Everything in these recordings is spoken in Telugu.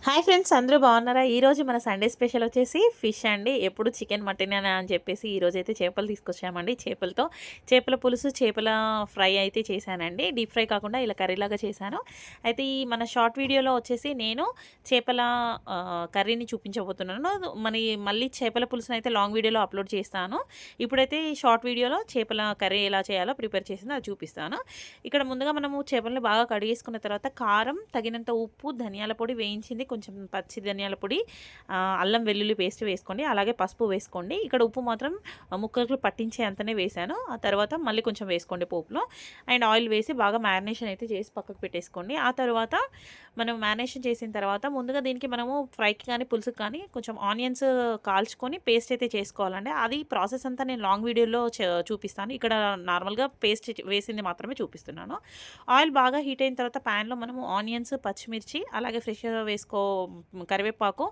హాయ్ ఫ్రెండ్స్, అందరూ బాగున్నారా? ఈరోజు మన సండే స్పెషల్ వచ్చేసి ఫిష్ అండి. ఎప్పుడు చికెన్ మటన్ అని చెప్పేసి ఈరోజైతే చేపలు తీసుకొచ్చామండి. చేపల పులుసు, చేపల ఫ్రై అయితే చేశానండి. డీప్ ఫ్రై కాకుండా ఇలా కర్రీలాగా చేశాను. అయితే ఈ మన షార్ట్ వీడియోలో వచ్చేసి నేను చేపల కర్రీని చూపించబోతున్నాను. మళ్ళీ చేపల పులుసుని అయితే లాంగ్ వీడియోలో అప్లోడ్ చేస్తాను. ఇప్పుడైతే ఈ షార్ట్ వీడియోలో చేపల కర్రీ ఎలా చేయాలో ప్రిపేర్ చేసిందో అది చూపిస్తాను. ఇక్కడ ముందుగా మనము చేపలను బాగా కడిగేసుకున్న తర్వాత కారం, తగినంత ఉప్పు, ధనియాల పొడి, వేయించింది కొంచెం పచ్చి ధనియాల పొడి, అల్లం వెల్లుల్లి పేస్ట్ వేసుకోండి. అలాగే పసుపు వేసుకోండి. ఇక్కడ ఉప్పు మాత్రం ముక్కలకు పట్టించే అంతనే వేసాను. ఆ తర్వాత మళ్ళీ కొంచెం వేసుకోండి పోపులో. అండ్ ఆయిల్ వేసి బాగా మ్యారినేషన్ అయితే చేసి పక్కకు పెట్టేసుకోండి. ఆ తర్వాత మనం మ్యారినేషన్ చేసిన తర్వాత ముందుగా దీనికి మనము ఫ్రైకి కానీ పులుసుకి కానీ కొంచెం ఆనియన్స్ కాల్చుకొని పేస్ట్ అయితే చేసుకోవాలండి. అది ప్రాసెస్ అంతా నేను లాంగ్ వీడియోలో చూపిస్తాను. ఇక్కడ నార్మల్గా పేస్ట్ వేసింది మాత్రమే చూపిస్తున్నాను. ఆయిల్ బాగా హీట్ అయిన తర్వాత ప్యాన్లో మనము ఆనియన్స్, పచ్చిమిర్చి, అలాగే ఫ్రెష్గా కరివేపాకు,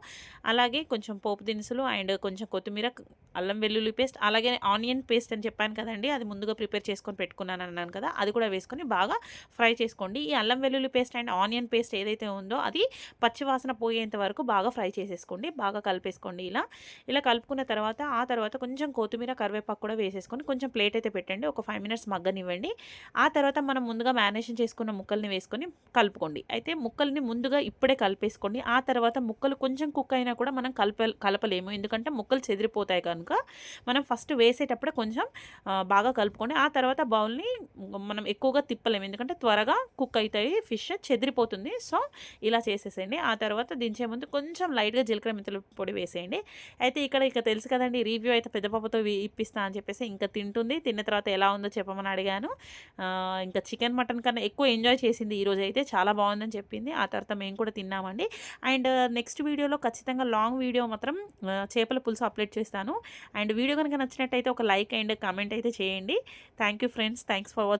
అలాగే కొంచెం పోపు దినుసులు అండ్ కొంచెం కొత్తిమీర, అల్లం వెల్లుల్లి పేస్ట్, అలాగే ఆనియన్ పేస్ట్ అని చెప్పాను కదండి, అది ముందుగా ప్రిపేర్ చేసుకొని పెట్టుకున్నాను అన్నాను కదా, అది కూడా వేసుకొని బాగా ఫ్రై చేసుకోండి. ఈ అల్లం వెల్లుల్లి పేస్ట్ అండ్ ఆనియన్ పేస్ట్ ఏదైతే ఉందో అది పచ్చివాసన పోయేంత వరకు బాగా ఫ్రై చేసేసుకోండి. బాగా కలిపేసుకోండి. ఇలా కలుపుకున్న తర్వాత ఆ తర్వాత కొంచెం కొత్తిమీర, కరివేపాకు కూడా వేసేసుకొని కొంచెం ప్లేట్ అయితే పెట్టండి. ఒక 5 మినిట్స్ మగ్గనివ్వండి. ఆ తర్వాత మనం ముందుగా మ్యారినేషన్ చేసుకున్న ముక్కల్ని వేసుకొని కలుపుకోండి. అయితే ముక్కల్ని ముందుగా ఇప్పుడే కలిపేసుకోండి. ఆ తర్వాత ముక్కలు కొంచెం కుక్ అయినా కూడా మనం కలపలేము, ఎందుకంటే ముక్కలు చెదిరిపోతాయి కనుక మనం ఫస్ట్ వేసేటప్పుడే కొంచెం బాగా కలుపుకోండి. ఆ తర్వాత బౌల్ని మనం ఎక్కువగా తిప్పలేము, ఎందుకంటే త్వరగా కుక్ అవుతాయి, ఫిష్ చెదిరిపోతుంది. సో ఇలా చేసేసేయండి. ఆ తర్వాత దించే ముందు కొంచెం లైట్గా జీలకర్ర మెంతుల పొడి వేసేయండి. అయితే ఇక తెలుసు కదండి, రివ్యూ అయితే పెద్ద పాపతో ఇప్పిస్తా అని చెప్పేసి ఇంకా తింటుంది. తిన్న తర్వాత ఎలా ఉందో చెప్పమని అడిగాను. ఇంకా చికెన్ మటన్ కన్నా ఎక్కువ ఎంజాయ్ చేసింది ఈరోజు. అయితే చాలా బాగుందని చెప్పింది. ఆ తర్వాత మేము కూడా తిన్నామండి. అండ్ నెక్స్ట్ వీడియోలో ఖచ్చితంగా లాంగ్ వీడియో మాత్రం చేపల పులుసు అప్లోడ్ చేస్తాను. అండ్ వీడియో కనుక నచ్చినట్టయితే ఒక లైక్ అండ్ కామెంట్ అయితే చేయండి. Thank you friends, thanks for watching.